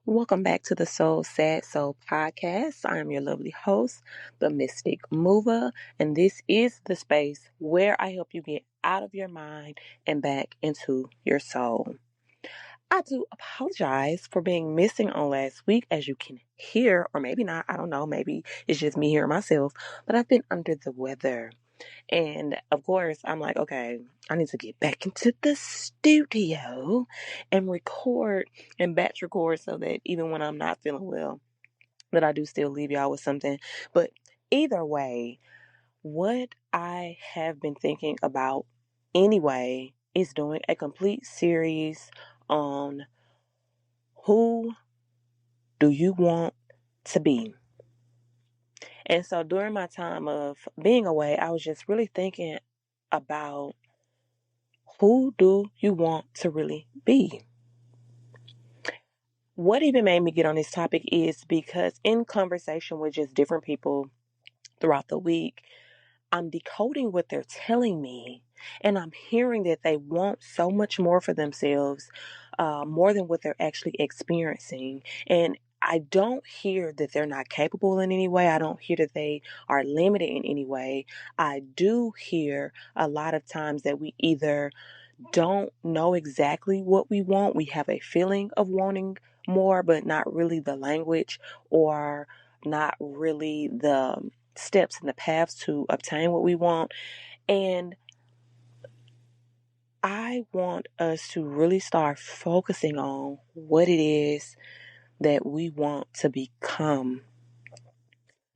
Welcome back to the Soul Sad Soul podcast. I am your lovely host, the Mystic Mover, and this is the space where I help you get out of your mind and back into your soul. I do apologize for being missing on last week, as you can hear, or maybe not. I don't know. Maybe it's just me hearing myself, but I've been under the weather. And of course, I'm like, okay, I need to get back into the studio and record and batch record so that even when I'm not feeling well, that I do still leave y'all with something. But either way, what I have been thinking about anyway is doing a complete series on who do you want to be. And so during my time of being away, I was just really thinking about who do you want to really be? What even made me get on this topic is because in conversation with just different people throughout the week, I'm decoding what they're telling me, and I'm hearing that they want so much more for themselves, more than what they're actually experiencing. And I don't hear that they're not capable in any way. I don't hear that they are limited in any way. I do hear a lot of times that we either don't know exactly what we want. We have a feeling of wanting more, but not really the language or not really the steps and the paths to obtain what we want. And I want us to really start focusing on what it is that we want to become.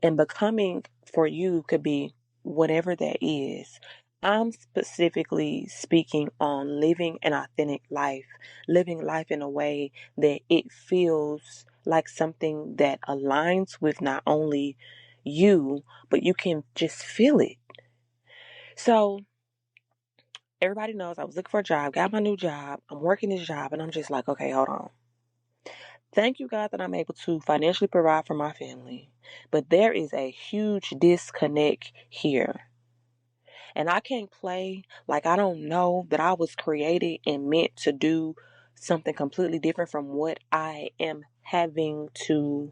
And becoming for you could be whatever that is. I'm specifically speaking on living an authentic life, living life in a way that it feels like something that aligns with not only you, but you can just feel it. So, everybody knows I was looking for a job, got my new job, I'm working this job, and I'm just like, okay, hold on. Thank you, God, that I'm able to financially provide for my family. But there is a huge disconnect here. And I can't play like I don't know that I was created and meant to do something completely different from what I am having to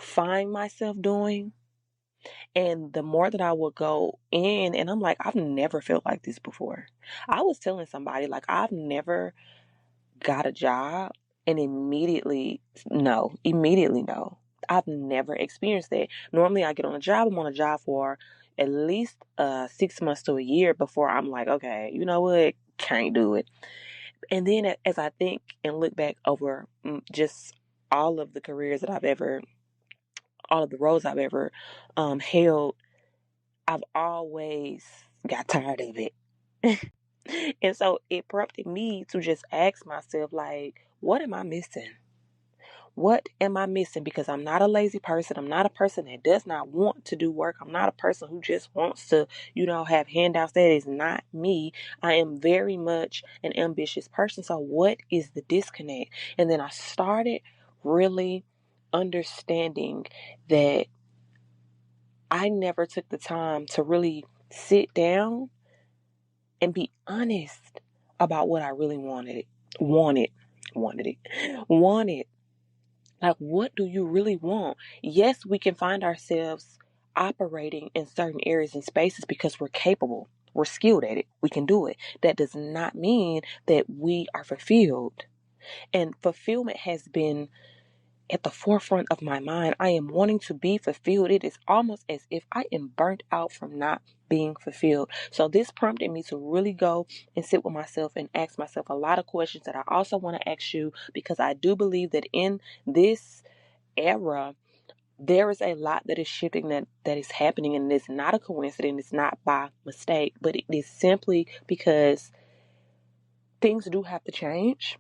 find myself doing. And the more that I would go in, and I'm like, I've never felt like this before. I was telling somebody, like, I've never got a job and immediately no. I've never experienced that. Normally I get on a job, I'm on a job for at least 6 months to a year before I'm like, okay, you know what? Can't do it. And then as I think and look back over just all of the careers that all of the roles I've ever held, I've always got tired of it. And so it prompted me to just ask myself, like, what am I missing? What am I missing? Because I'm not a lazy person. I'm not a person that does not want to do work. I'm not a person who just wants to, have handouts. That is not me. I am very much an ambitious person. So what is the disconnect? And then I started really understanding that I never took the time to really sit down and be honest about what I really wanted. Like, what do you really want? Yes, we can find ourselves operating in certain areas and spaces because we're capable. We're skilled at it. We can do it. That does not mean that we are fulfilled. And fulfillment has been at the forefront of my mind. I am wanting to be fulfilled. It is almost as if I am burnt out from not being fulfilled. So this prompted me to really go and sit with myself and ask myself a lot of questions that I also want to ask you, because I do believe that in this era, there is a lot that is shifting, that is happening, and it's not a coincidence. It's not by mistake, but it is simply because things do have to change.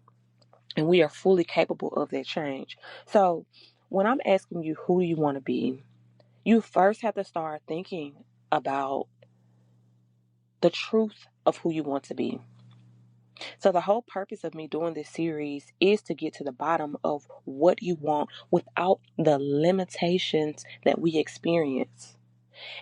And we are fully capable of that change. So when I'm asking you, who do you want to be? You first have to start thinking about the truth of who you want to be. So the whole purpose of me doing this series is to get to the bottom of what you want without the limitations that we experience.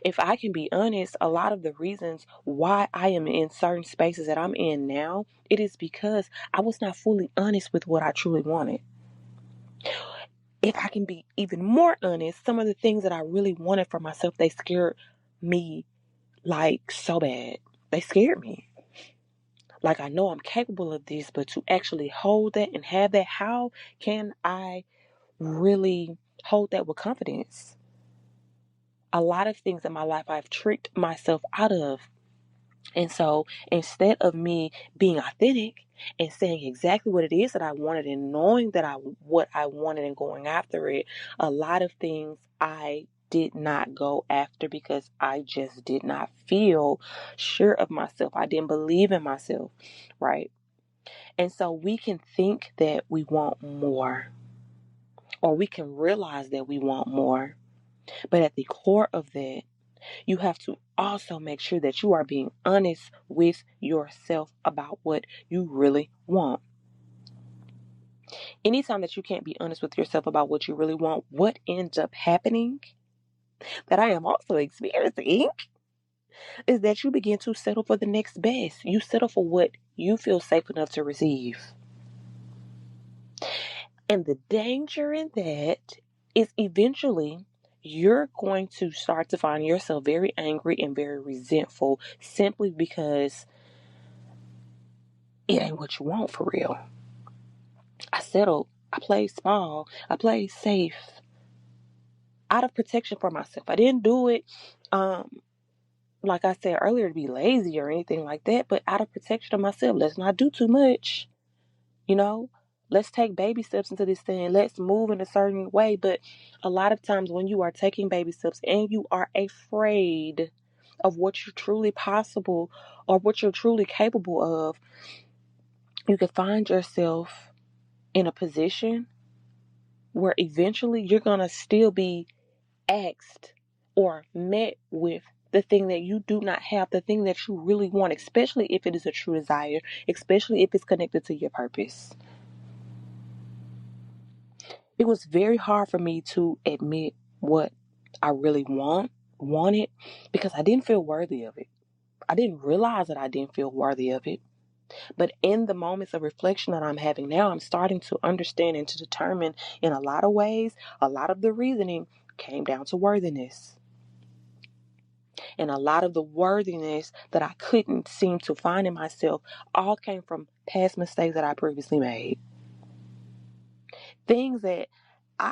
If I can be honest, a lot of the reasons why I am in certain spaces that I'm in now, it is because I was not fully honest with what I truly wanted. if I can be even more honest, some of the things that I really wanted for myself, they scared me like so bad. They scared me. Like, I know I'm capable of this, but to actually hold that and have that, how can I really hold that with confidence? A lot of things in my life I've tricked myself out of. And so instead of me being authentic and saying exactly what it is that I wanted and knowing that what I wanted and going after it, a lot of things I did not go after because I just did not feel sure of myself. I didn't believe in myself, right? And so we can think that we want more, or we can realize that we want more. But at the core of that, you have to also make sure that you are being honest with yourself about what you really want. Anytime that you can't be honest with yourself about what you really want, what ends up happening, that I am also experiencing, is that you begin to settle for the next best. You settle for what you feel safe enough to receive. And the danger in that is eventually you're going to start to find yourself very angry and very resentful simply because it ain't what you want for real. I settled. I played small. I played safe out of protection for myself. I didn't do it, like I said earlier, to be lazy or anything like that, but out of protection of myself. Let's not do too much, you know? Let's take baby steps into this thing. Let's move in a certain way. But a lot of times when you are taking baby steps and you are afraid of what you're truly possible or what you're truly capable of, you can find yourself in a position where eventually you're going to still be asked or met with the thing that you do not have, the thing that you really want, especially if it is a true desire, especially if it's connected to your purpose. It was very hard for me to admit what I really wanted because I didn't feel worthy of it. I didn't realize that I didn't feel worthy of it. But in the moments of reflection that I'm having now, I'm starting to understand and to determine in a lot of ways, a lot of the reasoning came down to worthiness. And a lot of the worthiness that I couldn't seem to find in myself all came from past mistakes that I previously made. Things that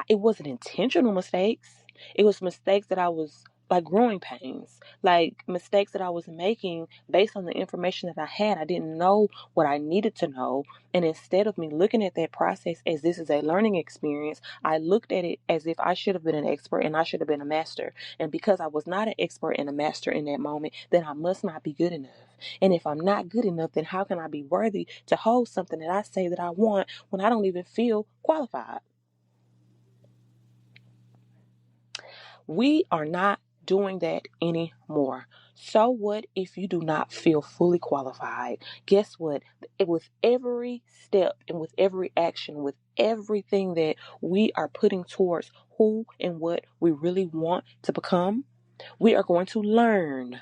it wasn't intentional mistakes. It was mistakes that I was like growing pains, like mistakes that I was making based on the information that I had. I didn't know what I needed to know. And instead of me looking at that process as this is a learning experience, I looked at it as if I should have been an expert and I should have been a master. And because I was not an expert and a master in that moment, then I must not be good enough. And if I'm not good enough, then how can I be worthy to hold something that I say that I want when I don't even feel qualified? We are not doing that anymore. So what if you do not feel fully qualified? Guess what? With every step and with every action, with everything that we are putting towards who and what we really want to become, we are going to learn.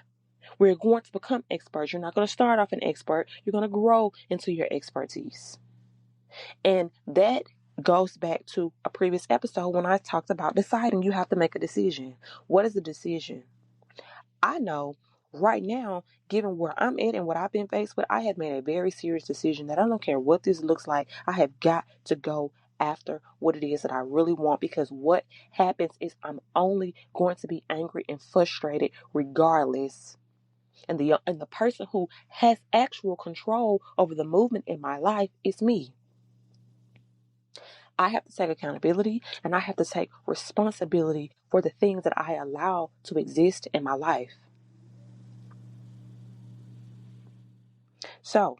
We're going to become experts. You're not going to start off an expert. You're going to grow into your expertise. And that goes back to a previous episode when I talked about deciding. You have to make a decision. What is the decision? I know right now, given where I'm at and what I've been faced with, I have made a very serious decision that I don't care what this looks like. I have got to go after what it is that I really want, because what happens is I'm only going to be angry and frustrated regardless. And the person who has actual control over the movement in my life is me. I have to take accountability and I have to take responsibility for the things that I allow to exist in my life. So,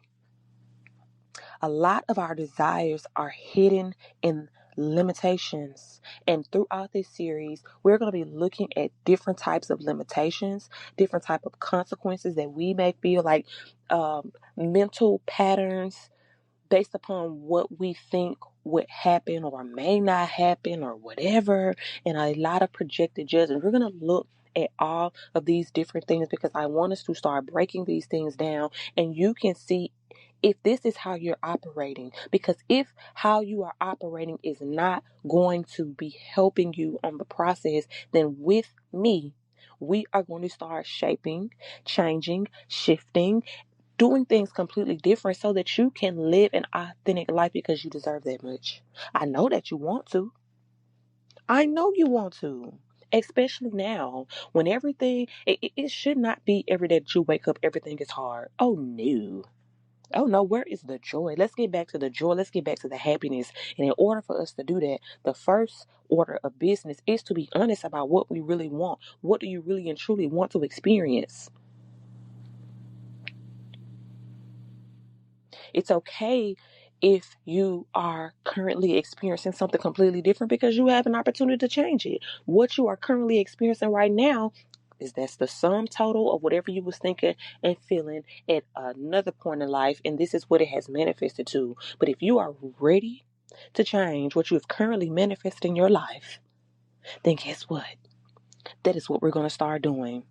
a lot of our desires are hidden in limitations. And throughout this series, we're going to be looking at different types of limitations, different type of consequences that we may feel like, mental patterns based upon what we think would happen or may not happen or whatever, and a lot of projected judgments. We're going to look at all of these different things because I want us to start breaking these things down, and you can see if this is how you're operating. Because if how you are operating is not going to be helping you on the process, then with me, we are going to start shaping, changing, shifting, doing things completely different so that you can live an authentic life because you deserve that much. I know that you want to. I know you want to. Especially now when everything, it should not be every day that you wake up, everything is hard. Oh no. Oh no, where is the joy? Let's get back to the joy. Let's get back to the happiness. And in order for us to do that, the first order of business is to be honest about what we really want. What do you really and truly want to experience? It's okay if you are currently experiencing something completely different because you have an opportunity to change it. What you are currently experiencing right now is that's the sum total of whatever you was thinking and feeling at another point in life, and this is what it has manifested to. But if you are ready to change what you have currently manifested in your life, then guess what? That is what we're going to start doing.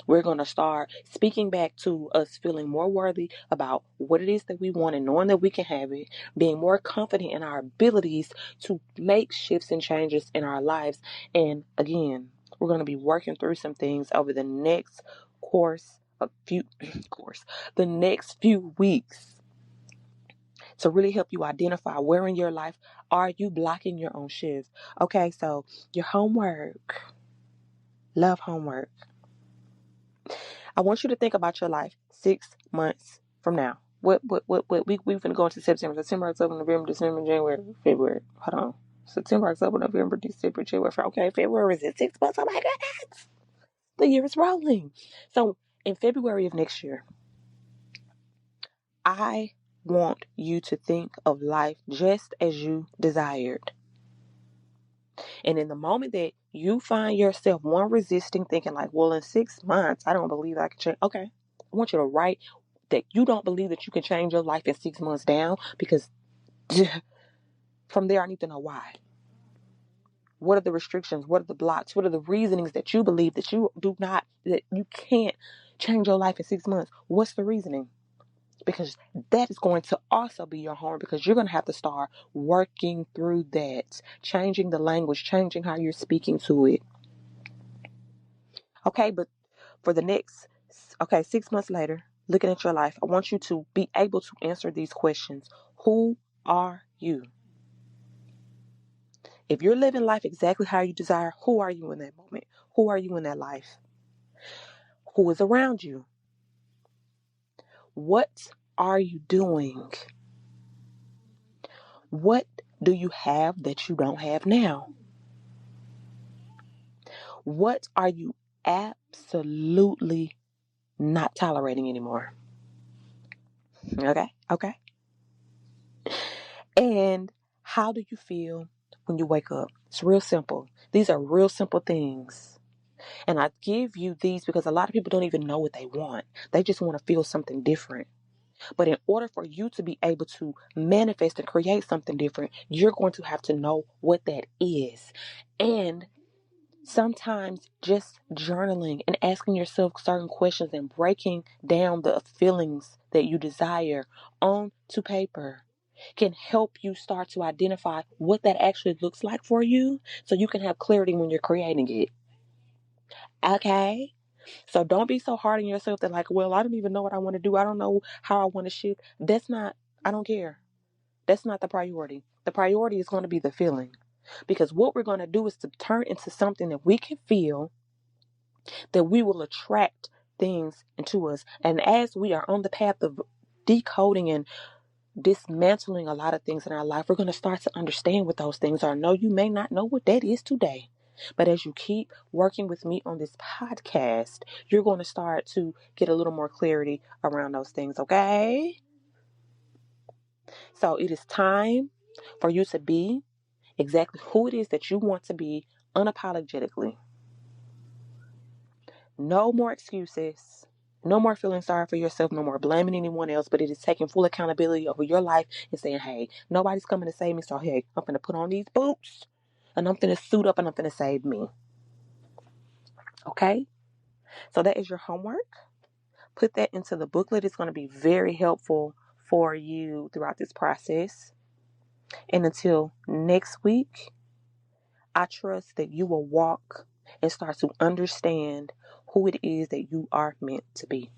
We're going to start speaking back to us feeling more worthy about what it is that we want and knowing that we can have it, being more confident in our abilities to make shifts and changes in our lives. And again, we're going to be working through some things over the next the next few weeks to really help you identify where in your life are you blocking your own shift. Okay, so your homework, love homework. I want you to think about your life 6 months from now. What we're going to go into September, October, November, December, January, February. Hold on. September, October, November, December, January. Okay, February is it 6 months? Oh my goodness. The year is rolling. So in February of next year, I want you to think of life just as you desired. And in the moment that you find yourself one resisting, thinking like, well, in 6 months, I don't believe I can change. Okay. I want you to write that you don't believe that you can change your life in 6 months down, because from there, I need to know why. What are the restrictions? What are the blocks? What are the reasonings that you believe that that you can't change your life in 6 months? What's the reasoning? Because that is going to also be your homework, because you're going to have to start working through that, changing the language, changing how you're speaking to it. Okay, but for the next, 6 months later, looking at your life, I want you to be able to answer these questions. Who are you? If you're living life exactly how you desire, who are you in that moment? Who are you in that life? Who is around you? What are you doing? What do you have that you don't have now? What are you absolutely not tolerating anymore? Okay. And how do you feel when you wake up? It's real simple. These are real simple things. And I give you these because a lot of people don't even know what they want. They just want to feel something different. But in order for you to be able to manifest and create something different, you're going to have to know what that is. And sometimes just journaling and asking yourself certain questions and breaking down the feelings that you desire onto paper can help you start to identify what that actually looks like for you, so you can have clarity when you're creating it. Okay? So don't be so hard on yourself that like, well, I don't even know what I want to do. I don't know how I want to shift. I don't care. That's not the priority. The priority is going to be the feeling. Because what we're going to do is to turn into something that we can feel, that we will attract things into us. And as we are on the path of decoding and dismantling a lot of things in our life, we're going to start to understand what those things are. No, you may not know what that is today, but as you keep working with me on this podcast, you're going to start to get a little more clarity around those things. Okay. So it is time for you to be exactly who it is that you want to be unapologetically. No more excuses. No more feeling sorry for yourself. No more blaming anyone else. But it is taking full accountability over your life and saying, hey, nobody's coming to save me. So, hey, I'm going to put on these boots and I'm going to suit up and I'm going to save me. Okay? So that is your homework. Put that into the booklet. It's going to be very helpful for you throughout this process. And until next week, I trust that you will walk and start to understand who it is that you are meant to be.